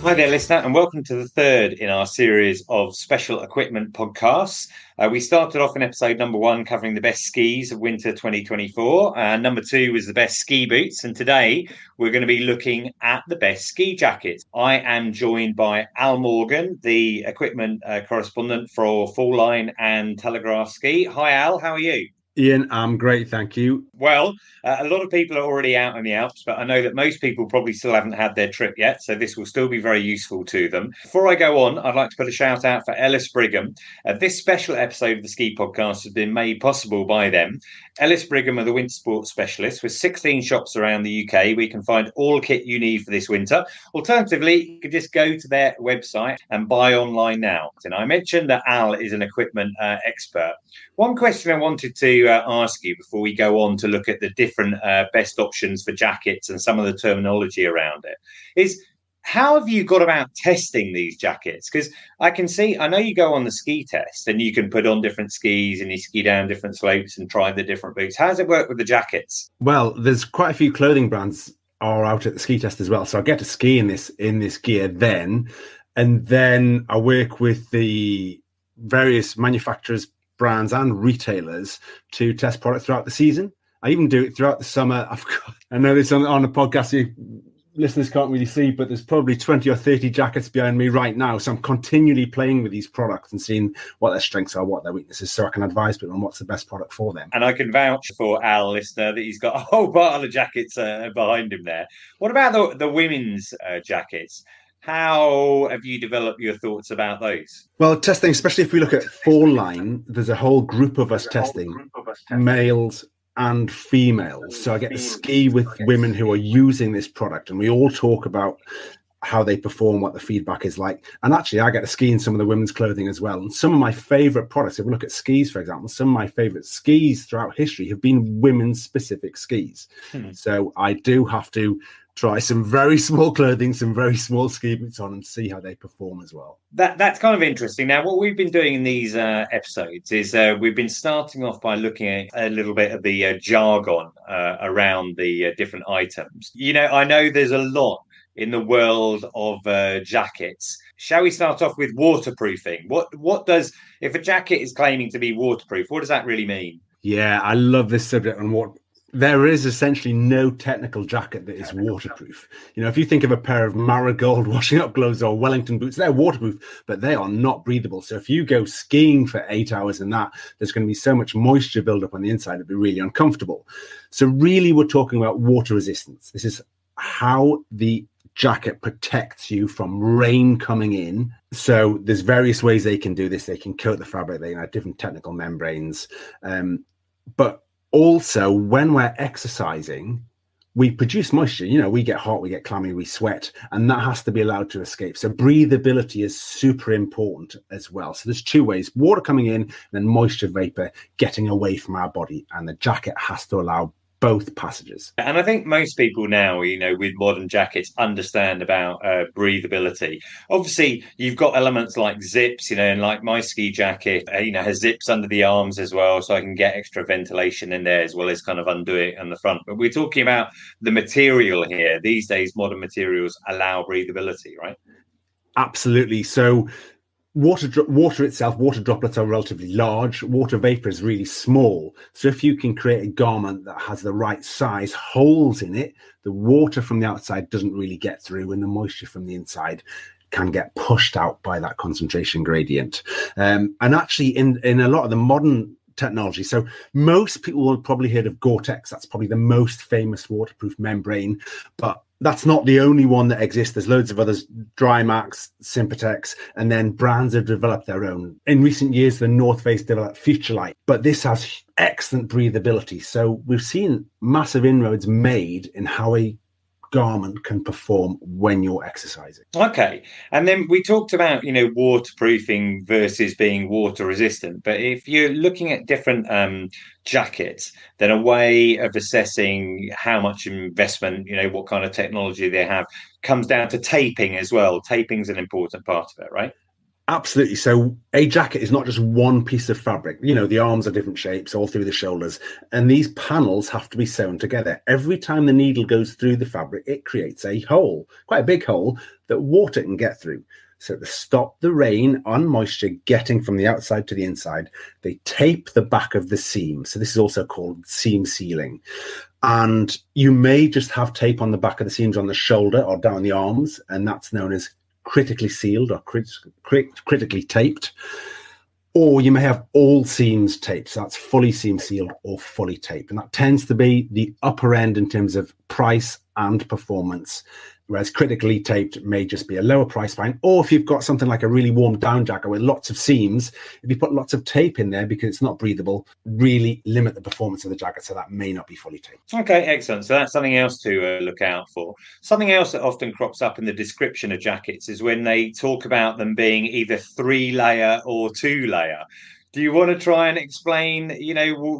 Hi there, listener, and welcome to the third in our series of special equipment podcasts. We started off in episode number 1 covering the best skis of winter 2024. Number 2 was the best ski boots. And today we're going to be looking at the best ski jackets. I am joined by Al Morgan, the equipment correspondent for Fall Line and Telegraph Ski. Hi, Al. How are you? Iain, I'm great, thank you. Well, a lot of people are already out in the Alps, but I know that most people probably still haven't had their trip yet, so this will still be very useful to them. Before I go on, I'd like to put a shout out for Ellis Brigham. This special episode of the Ski Podcast has been made possible by them. Ellis Brigham are the winter sports specialists with 16 shops around the UK. We can find all kit you need for this winter. Alternatively, you can just go to their website and buy online now. And I mentioned that Al is an equipment expert. One question I wanted to ask you before we go on to look at the different best options for jackets and some of the terminology around it is, how have you got about testing these jackets? Because I know you go on the ski test and you can put on different skis and you ski down different slopes and try the different boots. How does it work with the jackets? Well, there's quite a few clothing brands are out at the ski test as well. So I get to ski in this gear then, and then I work with the various manufacturers, brands and retailers to test products throughout the season. I even do it throughout the summer. I know this on a podcast listeners can't really see, but there's probably 20 or 30 jackets behind me right now. So I'm continually playing with these products and seeing what their strengths are, what their weaknesses, so I can advise people on what's the best product for them. And I can vouch for Al, listener, that he's got a whole pile of jackets behind him there. What about the women's jackets? How have you developed your thoughts about those? Well, testing, especially if we look at Fall Line, there's a whole group of us testing, males and females. So I get to ski with women who are using this product, and we all talk about how they perform, what the feedback is like. And actually, I get to ski in some of the women's clothing as well. And some of my favorite products, if we look at skis, for example, some of my favorite skis throughout history have been women's specific skis. So I do have to try some very small clothing, some very small ski boots on, and see how they perform as well. That's kind of interesting. Now, what we've been doing in these episodes is we've been starting off by looking at a little bit of the jargon around the different items. You know, I know there's a lot in the world of jackets. Shall we start off with waterproofing? What does, if a jacket is claiming to be waterproof, what does that really mean? Yeah, I love this subject. And there is essentially no technical jacket that is waterproof. You know, if you think of a pair of Marigold washing up gloves or Wellington boots, they're waterproof, but they are not breathable. So if you go skiing for 8 hours in that, there's going to be so much moisture buildup on the inside, it'd be really uncomfortable. So really, we're talking about water resistance. This is how the jacket protects you from rain coming in. So there's various ways they can do this. They can coat the fabric, they have different technical membranes. But also, when we're exercising, we produce moisture. You know, we get hot, we get clammy, we sweat, and that has to be allowed to escape. So breathability is super important as well. So there's 2 ways: water coming in, and then moisture vapor getting away from our body. And the jacket has to allow both passages. And I think most people now, you know, with modern jackets understand about breathability. Obviously, you've got elements like zips, you know, and like my ski jacket, has zips under the arms as well, so I can get extra ventilation in there as well as kind of undo it on the front. But we're talking about the material here. These days, modern materials allow breathability, right? Absolutely. So water itself, water droplets are relatively large. Water vapor is really small. So if you can create a garment that has the right size holes in it, the water from the outside doesn't really get through, and the moisture from the inside can get pushed out by that concentration gradient. And actually, in a lot of the modern technology, so most people will probably heard of Gore-Tex. That's probably the most famous waterproof membrane, but that's not the only one that exists. There's loads of others, Drymax, Sympatex, and then brands have developed their own. In recent years, the North Face developed Futurelight, but this has excellent breathability. So we've seen massive inroads made in how a garment can perform when you're exercising. Okay. And then we talked about, waterproofing versus being water resistant. But if you're looking at different jackets, then a way of assessing how much investment, what kind of technology they have, comes down to taping as well. Taping's an important part of it, right? Absolutely. So a jacket is not just one piece of fabric. The arms are different shapes all through the shoulders, and these panels have to be sewn together. Every time the needle goes through the fabric, it creates a hole, quite a big hole, that water can get through. So to stop the rain and moisture getting from the outside to the inside, they tape the back of the seam. So this is also called seam sealing. And you may just have tape on the back of the seams on the shoulder or down the arms, and that's known as critically sealed or critically taped. Or you may have all seams taped, so that's fully seam sealed or fully taped, and that tends to be the upper end in terms of price and performance, whereas critically taped may just be a lower price point. Or if you've got something like a really warm down jacket with lots of seams, if you put lots of tape in there because it's not breathable, really limit the performance of the jacket, so that may not be fully taped. Okay, excellent. So that's something else to look out for. Something else that often crops up in the description of jackets is when they talk about them being either 3-layer or 2-layer. Do you want to try and explain,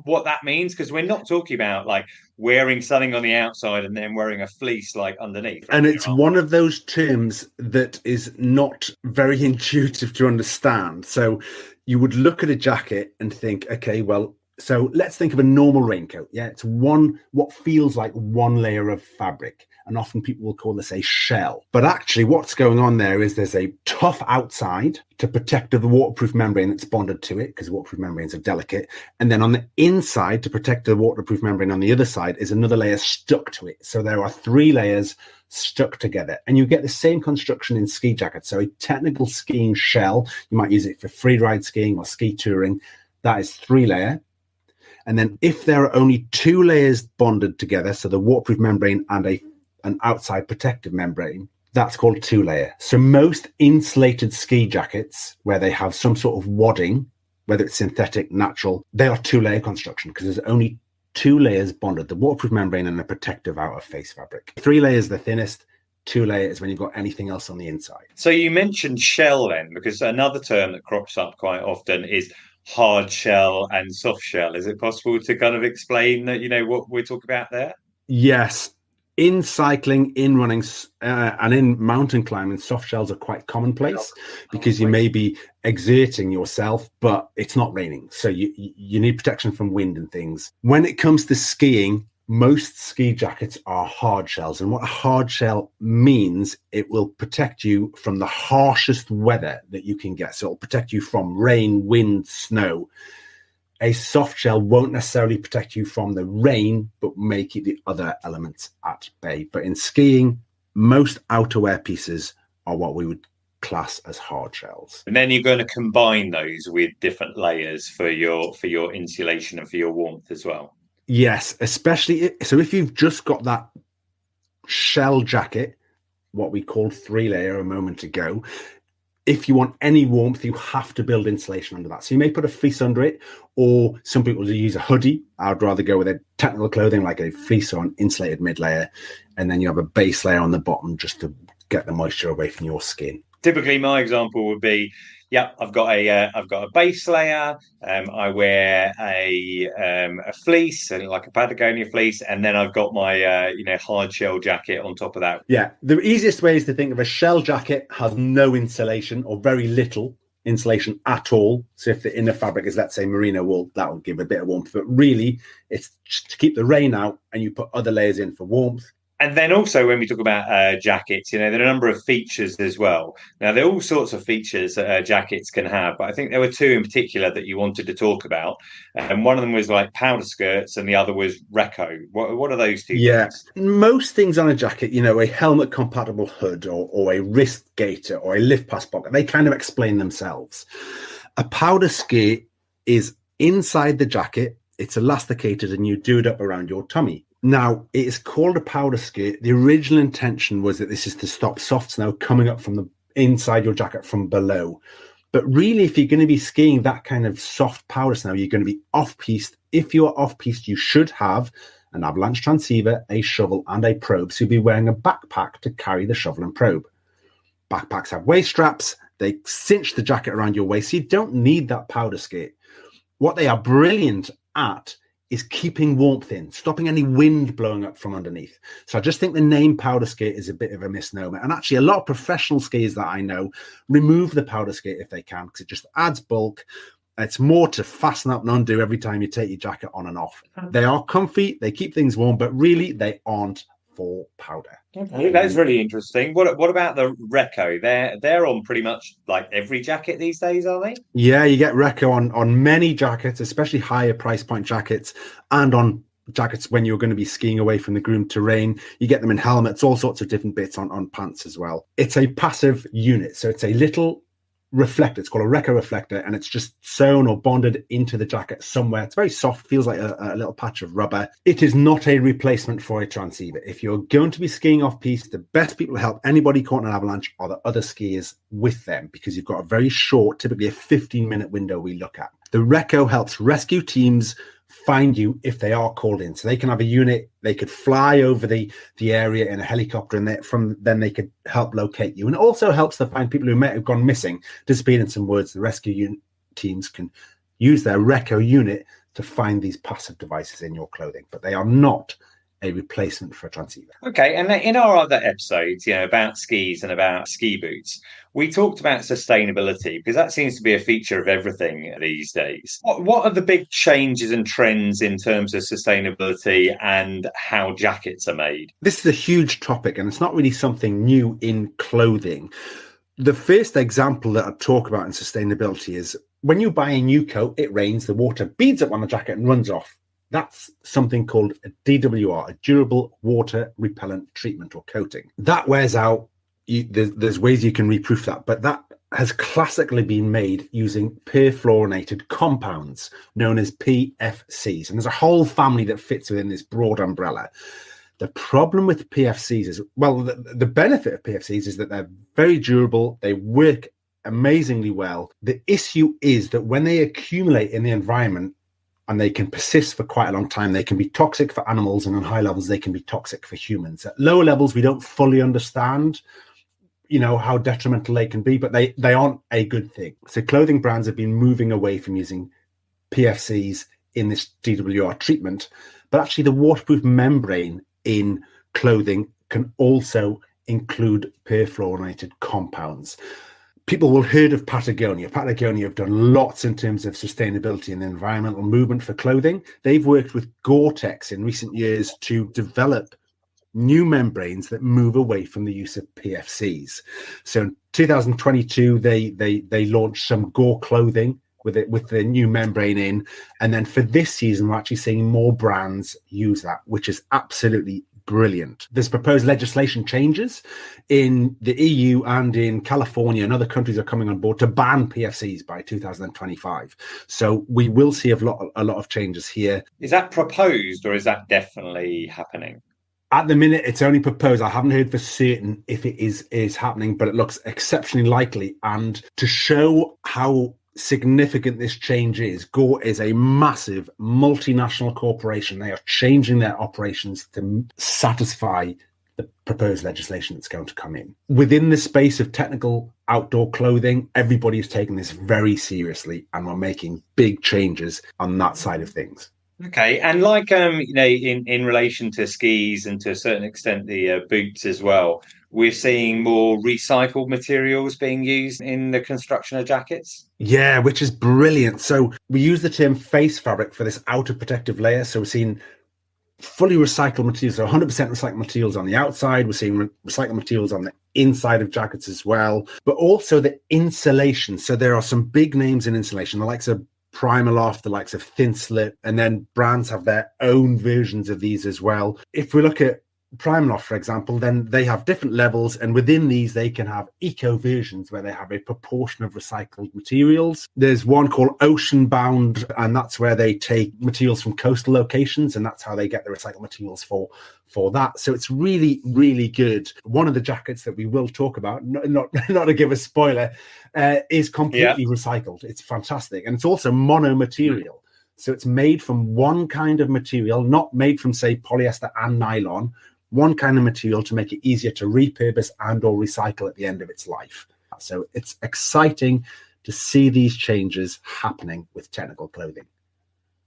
what that means? Because we're not talking about like wearing something on the outside and then wearing a fleece like underneath. And it's one of those terms that is not very intuitive to understand. So you would look at a jacket and think, okay, well, so let's think of a normal raincoat. Yeah, it's what feels like one layer of fabric. And often people will call this a shell. But actually what's going on there is there's a tough outside to protect the waterproof membrane that's bonded to it, because waterproof membranes are delicate. And then on the inside, to protect the waterproof membrane on the other side, is another layer stuck to it. So there are 3 layers stuck together. And you get the same construction in ski jackets. So a technical skiing shell, you might use it for free ride skiing or ski touring. That is 3-layer. And then if there are only 2 layers bonded together, so the waterproof membrane and an outside protective membrane, that's called 2-layer. So most insulated ski jackets, where they have some sort of wadding, whether it's synthetic, natural, they are 2-layer construction because there's only 2 layers bonded, the waterproof membrane and a protective outer face fabric. 3 layers the thinnest, 2-layer is when you've got anything else on the inside. So you mentioned shell then, because another term that crops up quite often is hard shell and soft shell. Is it possible to kind of explain that, what we're talking about there? Yes. In cycling, in running, and in mountain climbing, soft shells are quite commonplace because you may be exerting yourself, but it's not raining. So you need protection from wind and things. When it comes to skiing, most ski jackets are hard shells. And what a hard shell means, it will protect you from the harshest weather that you can get. So it'll protect you from rain, wind, snow. A soft shell won't necessarily protect you from the rain, but may keep the other elements at bay. But in skiing, most outerwear pieces are what we would class as hard shells. And then you're going to combine those with different layers for your insulation and for your warmth as well. Yes, especially so if you've just got that shell jacket, what we called 3-layer a moment ago. If you want any warmth, you have to build insulation under that. So you may put a fleece under it, or some people use a hoodie. I'd rather go with a technical clothing like a fleece or an insulated mid-layer, and then you have a base layer on the bottom just to get the moisture away from your skin. Typically, my example would be, I've got a base layer. I wear a fleece, like a Patagonia fleece, and then I've got my hard shell jacket on top of that. Yeah, the easiest way is to think of a shell jacket has no insulation or very little insulation at all. So if the inner fabric is, let's say, merino wool, that will give a bit of warmth. But really, it's to keep the rain out, and you put other layers in for warmth. And then also when we talk about jackets, there are a number of features as well. Now, there are all sorts of features that jackets can have, but I think there were 2 in particular that you wanted to talk about. And one of them was like powder skirts and the other was Recco. What are those 2 things? Most things on a jacket, a helmet compatible hood or a wrist gaiter or a lift pass pocket, they kind of explain themselves. A powder skirt is inside the jacket. It's elasticated and you do it up around your tummy. Now, it is called a powder skirt. The original intention was that this is to stop soft snow coming up from the inside your jacket from below. But really, if you're going to be skiing that kind of soft powder snow, you're going to be off-piste. If you're off-piste, you should have an avalanche transceiver, a shovel, and a probe. So you'll be wearing a backpack to carry the shovel and probe. Backpacks have waist straps. They cinch the jacket around your waist. So you don't need that powder skirt. What they are brilliant at is keeping warmth in, stopping any wind blowing up from underneath. So I just think the name powder skate is a bit of a misnomer. And actually, a lot of professional skiers that I know remove the powder skate if they can, because it just adds bulk. It's more to fasten up and undo every time you take your jacket on and off. They are comfy, they keep things warm, but really they aren't for powder. Okay, that's really interesting. What about the Recco? They're on pretty much like every jacket these days, are they? Yeah, you get Recco on many jackets, especially higher price point jackets, and on jackets when you're going to be skiing away from the groomed terrain. You get them in helmets, all sorts of different bits on pants as well. It's a passive unit, so it's a little reflector. It's called a Recco reflector, and it's just sewn or bonded into the jacket somewhere. It's very soft, feels like a little patch of rubber. It is not a replacement for a transceiver. If you're going to be skiing off piste, the best people to help anybody caught in an avalanche are the other skiers with them, because you've got a very short, typically a 15-minute window we look at. The Recco helps rescue teams find you if they are called in. So they can have a unit, they could fly over the area in a helicopter, and then they could help locate you. And it also helps to find people who may have gone missing. Disappeared in some words, the rescue teams can use their Recco unit to find these passive devices in your clothing, but they are not a replacement for a transceiver. Okay, and in our other episodes, about skis and about ski boots, we talked about sustainability, because that seems to be a feature of everything these days. What are the big changes and trends in terms of sustainability and how jackets are made? This is a huge topic, and it's not really something new in clothing. The first example that I talk about in sustainability is when you buy a new coat, it rains, the water beads up on the jacket and runs off. That's something called a DWR, a durable water repellent treatment or coating. That wears out. There's ways you can reproof that, but that has classically been made using perfluorinated compounds known as PFCs. And there's a whole family that fits within this broad umbrella. The problem with PFCs is, well, the benefit of PFCs is that they're very durable. They work amazingly well. The issue is that when they accumulate in the environment, and they can persist for quite a long time, they can be toxic for animals, and on high levels, they can be toxic for humans. At lower levels, we don't fully understand, how detrimental they can be, but they aren't a good thing. So clothing brands have been moving away from using PFCs in this DWR treatment, but actually the waterproof membrane in clothing can also include perfluorinated compounds. People will have heard of Patagonia. Patagonia have done lots in terms of sustainability and the environmental movement for clothing. They've worked with Gore-Tex in recent years to develop new membranes that move away from the use of PFCs. So in 2022, they launched some Gore clothing with the new membrane in. And then for this season, we're actually seeing more brands use that, which is absolutely brilliant. There's proposed legislation changes in the EU and in California, and other countries are coming on board to ban PFCs by 2025. So we will see a lot of changes here. Is that proposed, or is that definitely happening? At the minute, it's only proposed. I haven't heard for certain if it is happening, but it looks exceptionally likely. And to show how significant this change is, Gore is a massive multinational corporation. They are changing their operations to satisfy the proposed legislation that's going to come in. Within the space of technical outdoor clothing, everybody is taking this very seriously, and we're making big changes on that side of things. Okay, and like in relation to skis and to a certain extent the boots as well, we're seeing more recycled materials being used in the construction of jackets. Yeah, which is brilliant. So we use the term face fabric for this outer protective layer. So we're seeing fully recycled materials, so 100% recycled materials on the outside. We're seeing recycled materials on the inside of jackets as well, but also the insulation. So there are some big names in insulation, the likes of PrimaLoft, the likes of Thin Slip, and then brands have their own versions of these as well. If we look at PrimaLoft, for example, then they have different levels, and within these they can have eco versions where they have a proportion of recycled materials. There's one called Ocean Bound, and that's where they take materials from coastal locations, and that's how they get the recycled materials for that. So it's really, really good. One of the jackets that we will talk about, not to give a spoiler, is completely recycled. It's fantastic, and it's also mono material. So it's made from one kind of material, not made from, say, polyester and nylon, one kind of material to make it easier to repurpose and or recycle at the end of its life. So it's exciting to see these changes happening with technical clothing.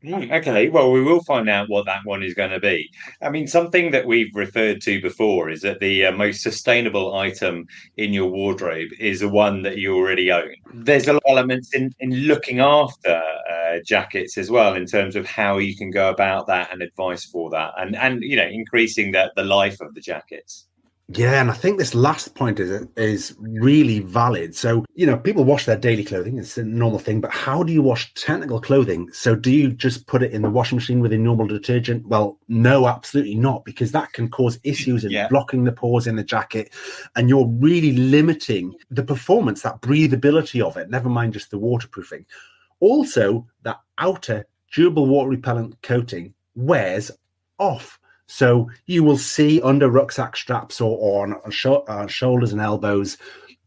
Okay, well, we will find out what that one is going to be. I mean, something that we've referred to before is that the most sustainable item in your wardrobe is the one that you already own. There's a lot of elements in looking after jackets as well, in terms of how you can go about that and advice for that, and increasing the life of the jackets. Yeah, and I think this last point is really valid. So, people wash their daily clothing, it's a normal thing, but how do you wash technical clothing? So do you just put it in the washing machine with a normal detergent? Well, no, absolutely not, because that can cause issues in blocking the pores in the jacket, and you're really limiting the performance, that breathability of it, never mind just the waterproofing. Also, that outer durable water repellent coating wears off. So you will see under rucksack straps or on shoulders and elbows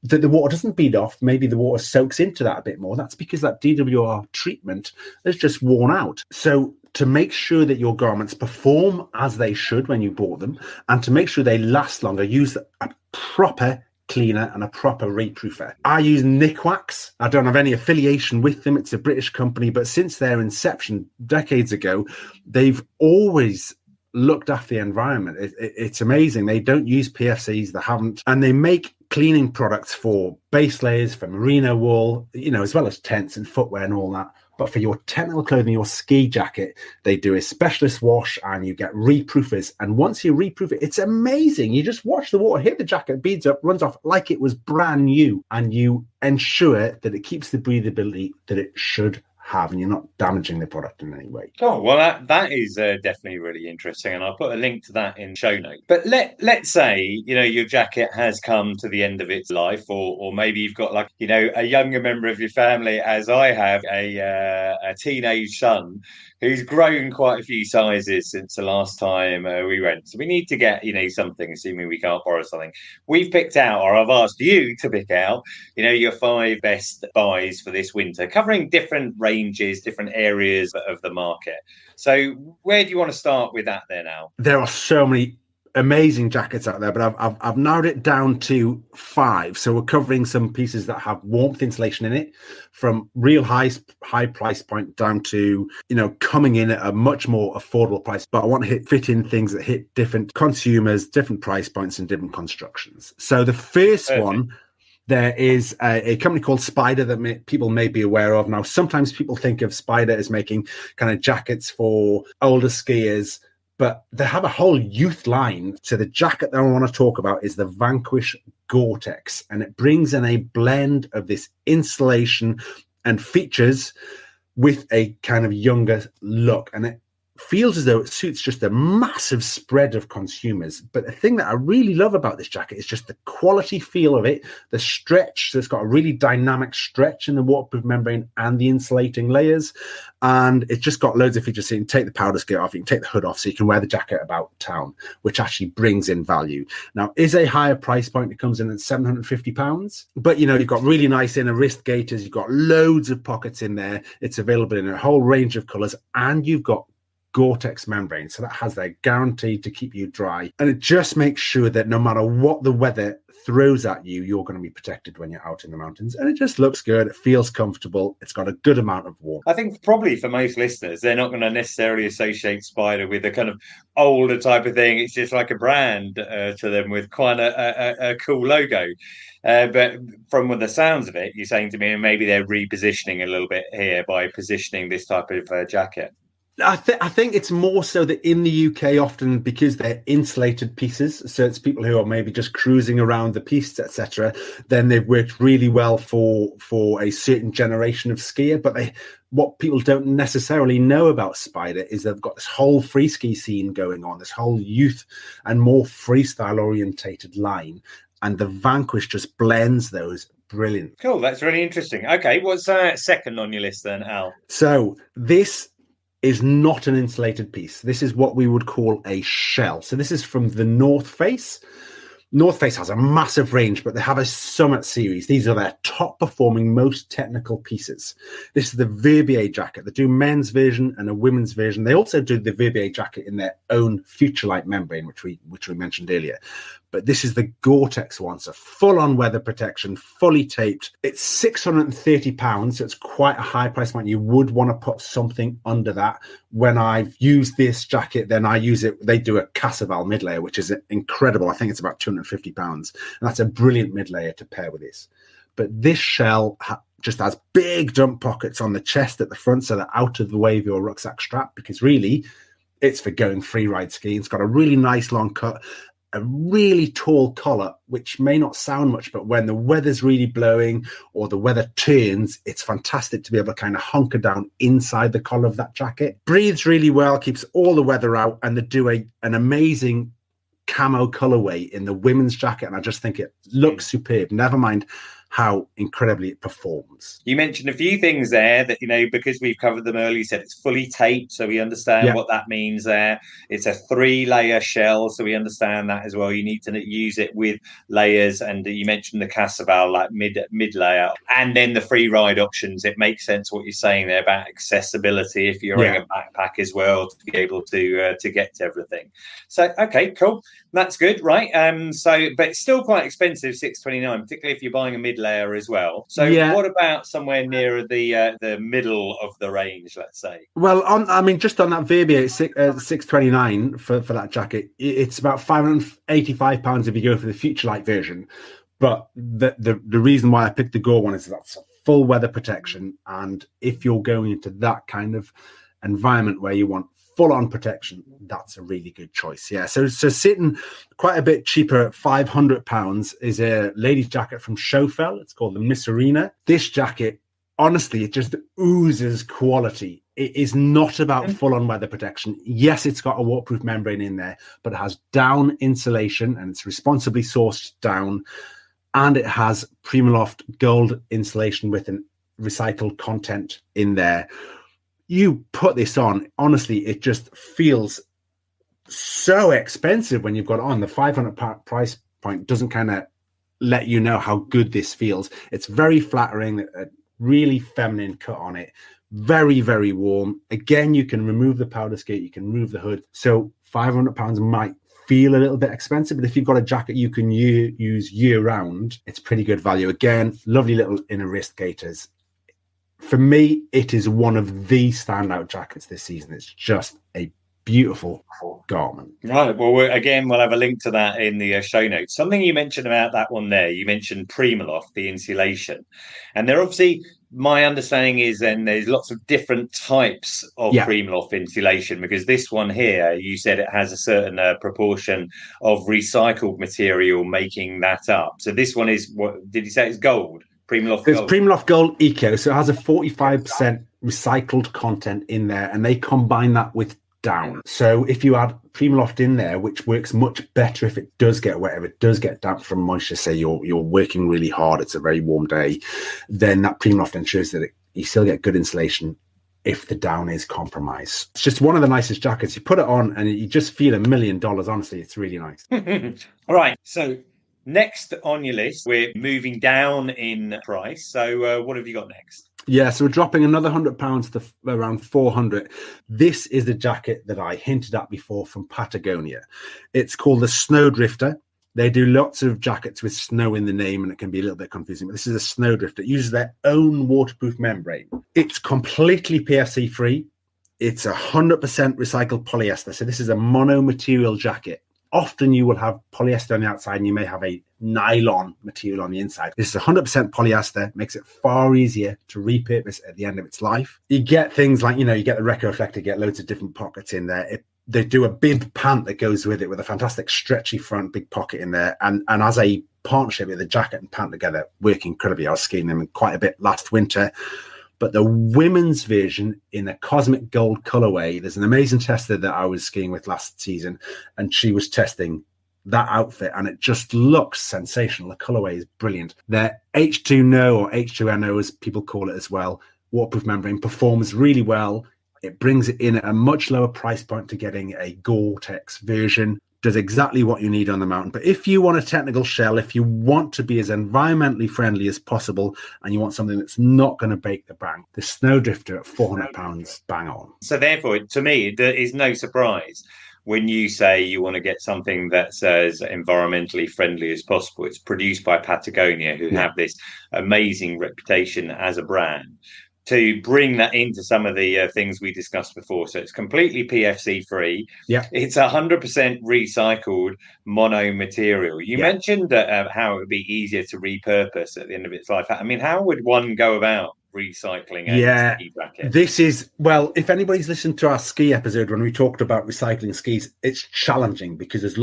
that the water doesn't bead off. Maybe the water soaks into that a bit more. That's because that DWR treatment has just worn out. So to make sure that your garments perform as they should when you bought them, and to make sure they last longer, use a proper cleaner and a proper reproofer. I use Nikwax. I don't have any affiliation with them. It's a British company, but since their inception decades ago, they've always looked after the environment. It's amazing. They don't use PFCs, they haven't, and they make cleaning products for base layers, for merino wool, as well as tents and footwear and all that. But for your technical clothing, your ski jacket, they do a specialist wash and you get reproofers. And once you reproof it, it's amazing. You just watch the water hit the jacket, beads up, runs off like it was brand new, and you ensure that it keeps the breathability that it should have, and you're not damaging the product in any way. Oh, well, that is definitely really interesting, and I'll put a link to that in show notes. But let's say your jacket has come to the end of its life, or maybe you've got a younger member of your family, as I have, a teenage son who's grown quite a few sizes since the last time we went. So we need to get something, assuming we can't borrow something. We've picked out, or I've asked you to pick out, your 5 best buys for this winter, covering different ranges, different areas of the market. So where do you want to start with that there now? There are so many amazing jackets out there, but I've narrowed it down to 5. So we're covering some pieces that have warmth insulation in it, from real high price point down to coming in at a much more affordable price. But I want to fit in things that hit different consumers, different price points, and different constructions. So the first one, there is a company called Spider that people may be aware of. Now, sometimes people think of Spider as making kind of jackets for older skiers, but they have a whole youth line. So the jacket that I want to talk about is the Vanqysh Gore-Tex, and it brings in a blend of this insulation and features with a kind of younger look, and it feels as though it suits just a massive spread of consumers. But the thing that I really love about this jacket is just the quality feel of it, the stretch. So it's got a really dynamic stretch in the waterproof membrane and the insulating layers. And it's just got loads of features. So you can take the powder skirt off, you can take the hood off, so you can wear the jacket about town, which actually brings in value. Now, is a higher price point. It comes in at £750. But, you've got really nice inner wrist gaiters. You've got loads of pockets in there. It's available in a whole range of colours. And you've got Gore-Tex membrane, so that has their guarantee to keep you dry, and it just makes sure that no matter what the weather throws at you, you're going to be protected when you're out in the mountains. And it just looks good, it feels comfortable, it's got a good amount of warmth. I think probably for most listeners, they're not going to necessarily associate Spider with a kind of older type of thing. It's just like a brand to them with quite a cool logo. But from the sounds of it, you're saying to me maybe they're repositioning a little bit here by positioning this type of jacket. I think it's more so that in the UK, often because they're insulated pieces, so it's people who are maybe just cruising around the piste, etc., then they've worked really well for a certain generation of skier. But what people don't necessarily know about Spider is they've got this whole free ski scene going on, this whole youth and more freestyle orientated line. And the Vanqysh just blends those brilliant. Cool, that's really interesting. Okay, what's second on your list then, Al? So this is not an insulated piece. This is what we would call a shell. So this is from the North Face. North Face has a massive range, but they have a Summit series. These are their top performing, most technical pieces. This is the Verbier jacket. They do men's version and a women's version. They also do the Verbier jacket in their own Futurelight membrane, which we mentioned earlier. but this is the Gore-Tex one. So full-on weather protection, fully taped. It's £630, so it's quite a high price point. You would want to put something under that. When I've used this jacket, then I use it. They do a Cassaval mid layer, which is incredible. I think it's about £250, and that's a brilliant mid layer to pair with this. But this shell just has big dump pockets on the chest at the front, so they're out of the way of your rucksack strap, because really it's for going free ride skiing. It's got a really nice long cut, a really tall collar, which may not sound much, but when the weather's really blowing or the weather turns, it's fantastic to be able to kind of hunker down inside the collar of that jacket. Breathes really well, keeps all the weather out, and they do an amazing camo colorway in the women's jacket, and I just think it looks superb. Never mind how incredibly it performs. You mentioned a few things there that, because we've covered them earlier, you said it's fully taped, so we understand what that means there. It's a 3-layer shell, so we understand that as well. You need to use it with layers, and you mentioned the Cassaval, like mid layer, and then the free ride options. It makes sense what you're saying there about accessibility if you're wearing a backpack as well, to be able to get to everything. So, okay, cool. That's good, right? But it's still quite expensive, $629, particularly if you're buying a mid layer as well. So what about somewhere nearer the middle of the range, let's say? Well, just on that Verbier, it's $629 for that jacket. It's about £585 if you go for the Futurelight version. But the reason why I picked the Gore one is that's full weather protection, and if you're going into that kind of environment where you want full-on protection, that's a really good choice. Yeah, so sitting quite a bit cheaper at £500 is a ladies' jacket from Schofel. It's called the Miss Arena. This jacket, honestly, it just oozes quality. It is not about full-on weather protection. Yes, it's got a waterproof membrane in there, but it has down insulation, and it's responsibly sourced down, and it has PrimaLoft Gold insulation with an recycled content in there. You put this on, honestly, it just feels so expensive when you've got it on. The £500 price point doesn't kind of let you know how good this feels. It's very flattering, a really feminine cut on it. Very, very warm. Again, you can remove the powder skirt, you can remove the hood. So £500 might feel a little bit expensive, but if you've got a jacket you can use year round, it's pretty good value. Again, lovely little inner wrist gaiters. For me, it is one of the standout jackets this season. It's just a beautiful garment. Right. Well, we'll have a link to that in the show notes. Something you mentioned about that one there, you mentioned PrimaLoft, the insulation. And they're obviously, my understanding is then there's lots of different types of PrimaLoft insulation, because this one here, you said it has a certain proportion of recycled material making that up. So this one is, what did you say? It's gold? PrimaLoft Gold. It's PrimaLoft Gold Eco, so it has a 45% recycled content in there, and they combine that with down. So if you add PrimaLoft in there, which works much better if it does get wet, if it does get damp from moisture, say you're working really hard, it's a very warm day, then that PrimaLoft ensures that you still get good insulation if the down is compromised. It's just one of the nicest jackets. You put it on and you just feel $1 million. Honestly, it's really nice. All right, so next on your list, we're moving down in price. So what have you got next? Yeah, so we're dropping another £100 to around $400. This is the jacket that I hinted at before from Patagonia. It's called the Snowdrifter. They do lots of jackets with snow in the name, and it can be a little bit confusing, but this is a Snowdrifter. It uses their own waterproof membrane. It's completely PFC free. It's 100% recycled polyester. So this is a mono material jacket. Often you will have polyester on the outside and you may have a nylon material on the inside. This is 100% polyester, makes it far easier to repurpose at the end of its life. You get things like, you get the Recco reflector, get loads of different pockets in there. They do a bib pant that goes with it with a fantastic stretchy front, big pocket in there. And as a partnership with the jacket and pant together, work incredibly. I was skiing them quite a bit last winter. But the women's version in a cosmic gold colorway, there's an amazing tester that I was skiing with last season, and she was testing that outfit, and it just looks sensational. The colorway is brilliant. Their H2NO or H2NO, as people call it as well, waterproof membrane, performs really well. It brings it in at a much lower price point to getting a Gore-Tex version. Does exactly what you need on the mountain. But if you want a technical shell, if you want to be as environmentally friendly as possible, and you want something that's not going to break the bank, the Snowdrifter at £400, bang on. So therefore, to me, there is no surprise when you say you want to get something that's as environmentally friendly as possible, it's produced by Patagonia, who have this amazing reputation as a brand. To bring that into some of the things we discussed before. So it's completely PFC free. Yeah. It's 100% recycled mono material. You mentioned how it would be easier to repurpose at the end of its life. I mean, how would one go about recycling a ski jacket? This is, well, if anybody's listened to our ski episode when we talked about recycling skis, it's challenging because there's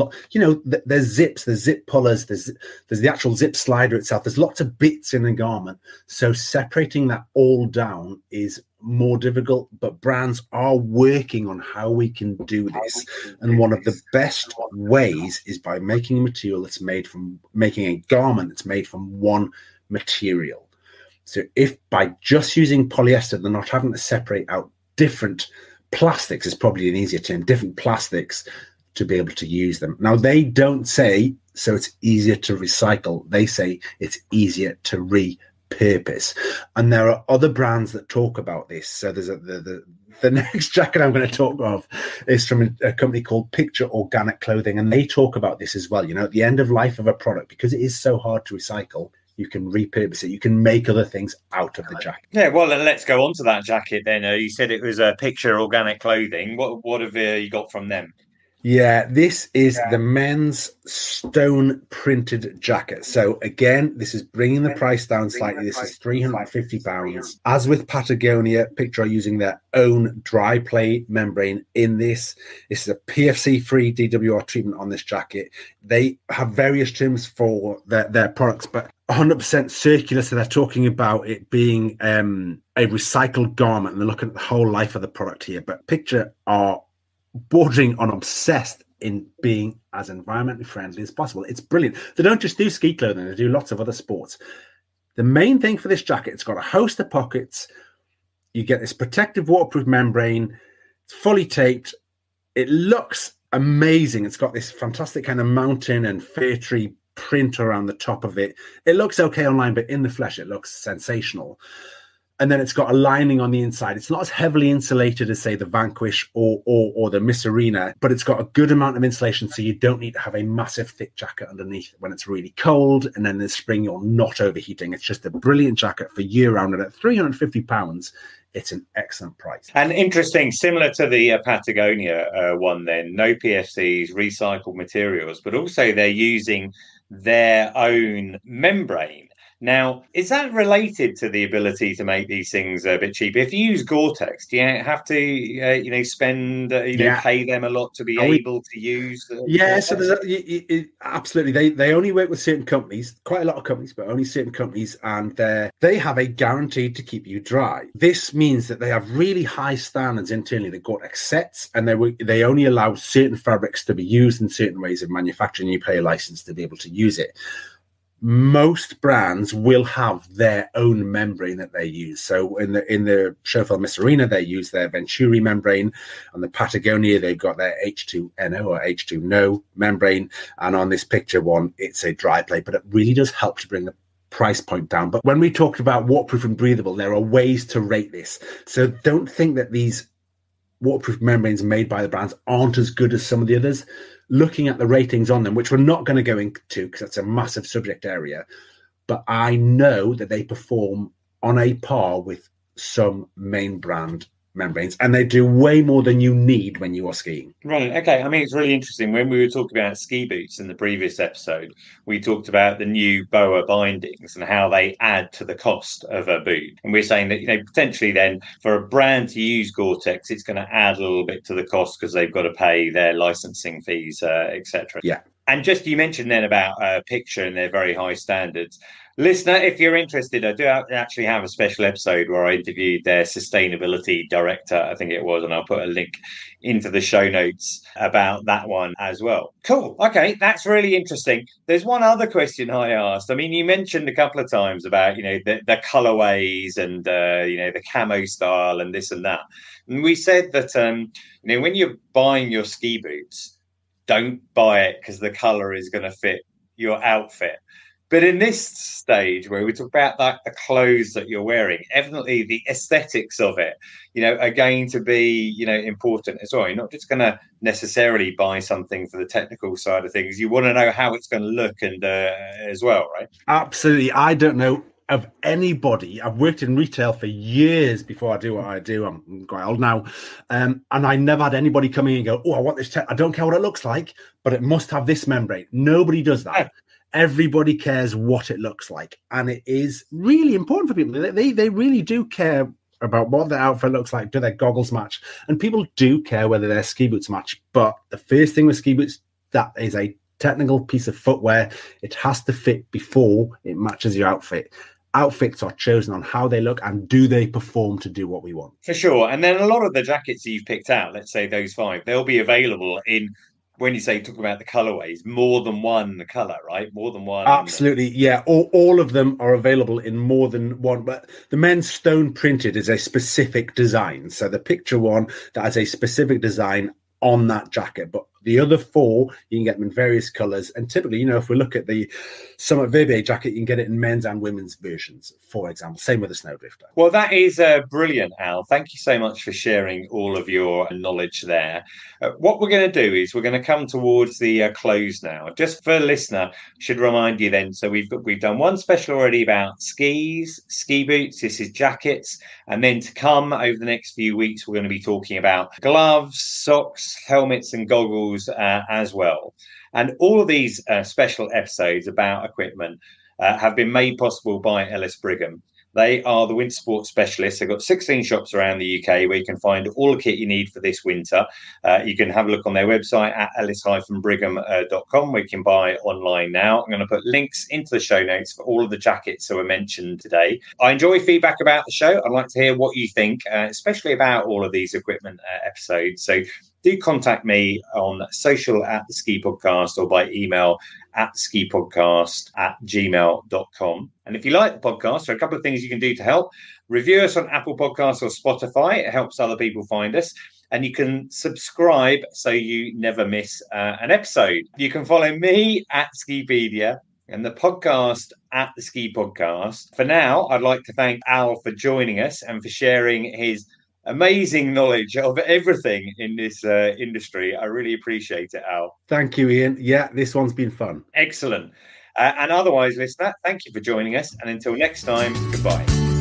there's zips, there's zip pullers, there's the actual zip slider itself. There's lots of bits in a garment. So separating that all down is more difficult, but brands are working on how we can do this. And one of the best ways is by making a material that's making a garment that's made from one material. So if by just using polyester, they're not having to separate out different plastics, is probably an easier term, different plastics to be able to use them. Now, they don't say, so it's easier to recycle. They say it's easier to repurpose. And there are other brands that talk about this. So there's the next jacket I'm going to talk of is from a company called Picture Organic Clothing. And they talk about this as well. At the end of life of a product, because it is so hard to recycle, you can repurpose it. You can make other things out of the jacket. Yeah, well, then let's go on to that jacket then. You said it was a Picture Organic Clothing. What have you got from them? Yeah, this is the men's stone printed jacket. So again, this is bringing the price down slightly. This is £350. As with Patagonia, Picture are using their own dry play membrane in this. This is a PFC-free DWR treatment on this jacket. They have various terms for their products, but 100% circular. So they're talking about it being a recycled garment, and they're looking at the whole life of the product here. But Picture are bordering on obsessed in being as environmentally friendly as possible. It's brilliant. They don't just do ski clothing, they do lots of other sports. The main thing for this jacket, it's got a host of pockets. You get this protective waterproof membrane. It's fully taped. It looks amazing. It's got this fantastic kind of mountain and fir tree print around the top of it. It looks okay online, but in the flesh, it looks sensational. And then it's got a lining on the inside. It's not as heavily insulated as, say, the Vanqysh or the Miss Arena, but it's got a good amount of insulation, so you don't need to have a massive thick jacket underneath when it's really cold. And then in the spring, you're not overheating. It's just a brilliant jacket for year-round. And at £350, it's an excellent price. And interesting, similar to the Patagonia one then, no PFCs, recycled materials, but also they're using their own membrane. Now, is that related to the ability to make these things a bit cheaper? If you use Gore-Tex, do you have to, spend, pay them a lot to be able to use? So there's absolutely. They only work with certain companies, quite a lot of companies, but only certain companies, and they have a guarantee to keep you dry. This means that they have really high standards internally that Gore-Tex sets, and they only allow certain fabrics to be used in certain ways of manufacturing. You pay a license to be able to use it. Most brands will have their own membrane that they use. So in the Schofield Miss Arena, they use their Venturi membrane. On the Patagonia, they've got their H2NO or H2NO membrane. And on this Picture one, it's a dry play, but it really does help to bring the price point down. But when we talked about waterproof and breathable, there are ways to rate this. So don't think that these waterproof membranes made by the brands aren't as good as some of the others. Looking at the ratings on them, which we're not going to go into because that's a massive subject area, but I know that they perform on a par with some main brand membranes, and they do way more than you need when you are skiing. Right. Okay. I mean, it's really interesting. When we were talking about ski boots in the previous episode, we talked about the new BOA bindings and how they add to the cost of a boot. And we're saying that, potentially then for a brand to use Gore-Tex, it's going to add a little bit to the cost because they've got to pay their licensing fees, etc. Yeah. And just you mentioned then about Picture and their very high standards. Listener, if you're interested, I do actually have a special episode where I interviewed their sustainability director, I think it was, and I'll put a link into the show notes about that one as well. Cool. Okay, that's really interesting. There's one other question I asked. I mean, you mentioned a couple of times about, the colorways and, the camo style and this and that. And we said that, when you're buying your ski boots, don't buy it because the color is going to fit your outfit. But in this stage where we talk about like the clothes that you're wearing, evidently the aesthetics of it, are going to be, important as well. You're not just going to necessarily buy something for the technical side of things. You want to know how it's going to look and as well, right? Absolutely. I don't know of anybody. I've worked in retail for years before I do what I do. I'm quite old now. And I never had anybody come in and go, oh, I want this. I don't care what it looks like, but it must have this membrane. Nobody does that. Everybody cares what it looks like. And it is really important for people. They really do care about what their outfit looks like. Do their goggles match? And people do care whether their ski boots match. But the first thing with ski boots, that is a technical piece of footwear. It has to fit before it matches your outfit. Outfits are chosen on how they look and do they perform to do what we want. For sure. And then a lot of the jackets that you've picked out, let's say those 5, they'll be available in, when you say talk about the colorways, more than one color, right? More than one. Absolutely. Yeah. All of them are available in more than one. But the men's stone printed is a specific design. So the picture one that has a specific design on that jacket. But the other 4, you can get them in various colors. And typically, if we look at the Summit Verbier jacket, you can get it in men's and women's versions, for example. Same with the Snowdrifter. Well, that is brilliant, Al. Thank you so much for sharing all of your knowledge there. What we're going to do is we're going to come towards the close now. Just for the listener, should remind you then. So we've done one special already about skis, ski boots. This is jackets. And then to come over the next few weeks, we're going to be talking about gloves, socks, helmets and goggles as well. And all of these special episodes about equipment have been made possible by Ellis Brigham. They are the winter sports specialists. They've got 16 shops around the UK where you can find all the kit you need for this winter. You can have a look on their website at ellis-brigham.com where you can buy online now. I'm going to put links into the show notes for all of the jackets that were mentioned today. I enjoy feedback about the show. I'd like to hear what you think, especially about all of these equipment episodes. So do contact me on social at the Ski Podcast or by email at skipodcast@gmail.com. And if you like the podcast, there are a couple of things you can do to help. Review us on Apple Podcasts or Spotify. It helps other people find us. And you can subscribe so you never miss an episode. You can follow me at Skipedia and the podcast at the Ski Podcast. For now, I'd like to thank Al for joining us and for sharing his amazing knowledge of everything in this industry. I really appreciate it, Al. Thank you, Ian. Yeah, this one's been fun. Excellent. And otherwise, listener, thank you for joining us. And until next time, goodbye.